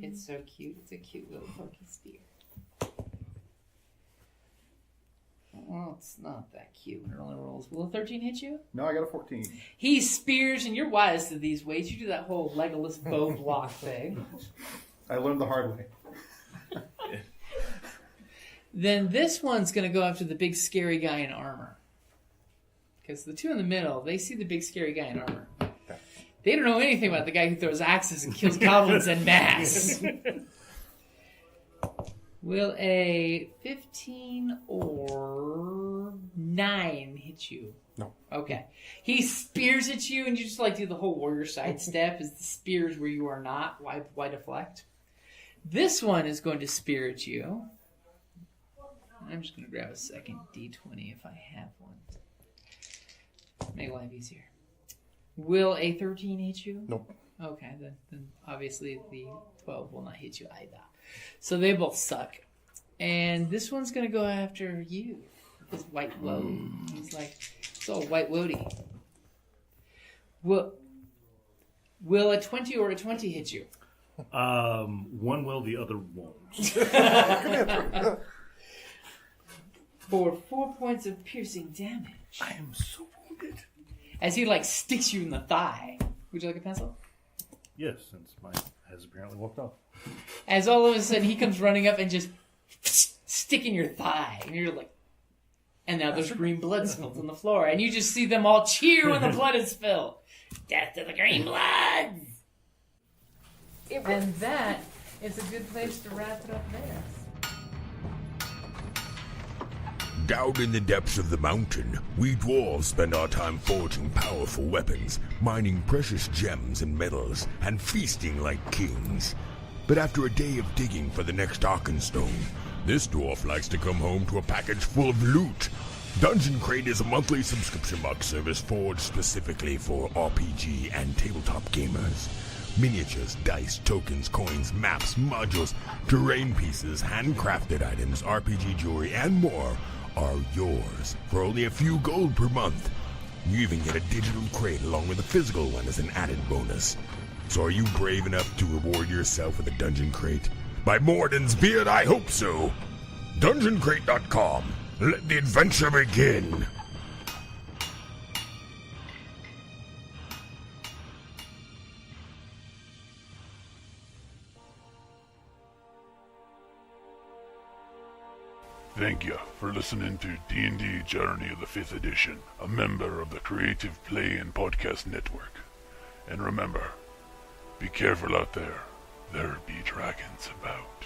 It's so cute. It's a cute little pokey spear. Well, it's not that cute when it only rolls. Will a 13 hit you? No, I got a 14. He spears, and you're wise to these ways. You do that whole Legolas bow block thing. I learned the hard way. Then this one's going to go after the big scary guy in armor. Because the two in the middle, they see the big scary guy in armor. They don't know anything about the guy who throws axes and kills goblins en masse. Will a 15 or 9 hit you? No. Okay. He spears at you, and you just do the whole warrior sidestep as the spear is where you are not. Why deflect? This one is going to spear at you. I'm just going to grab a second D20 if I have one. Make life easier. Will a 13 hit you? Nope. Okay, then obviously the 12 will not hit you either. So they both suck. And this one's going to go after you. This white woad. He's it's all white woady. Will a 20 or a 20 hit you? One will, the other won't. For 4 points of piercing damage. I am so wounded. As he sticks you in the thigh. Would you like a pencil? Yes, since mine has apparently walked off. As all of a sudden he comes running up and just sticking your thigh. And you're and now there's green blood spilled on the floor. And you just see them all cheer when the blood is spilled. Death to the green bloods! And that is a good place to wrap it up there. Down in the depths of the mountain, we dwarves spend our time forging powerful weapons, mining precious gems and metals, and feasting like kings. But after a day of digging for the next Arkenstone, this dwarf likes to come home to a package full of loot. Dungeon Crate is a monthly subscription box service forged specifically for RPG and tabletop gamers. Miniatures, dice, tokens, coins, maps, modules, terrain pieces, handcrafted items, RPG jewelry, and more are yours for only a few gold per month. You even get a digital crate along with a physical one as an added bonus. So are you brave enough to reward yourself with a Dungeon Crate? By Morden's beard, I hope so. DungeonCrate.com. Let the adventure begin. Thank you for listening to D&D Journey of the 5th Edition, a member of the Creative Play and Podcast Network. And remember, be careful out there. There be dragons about.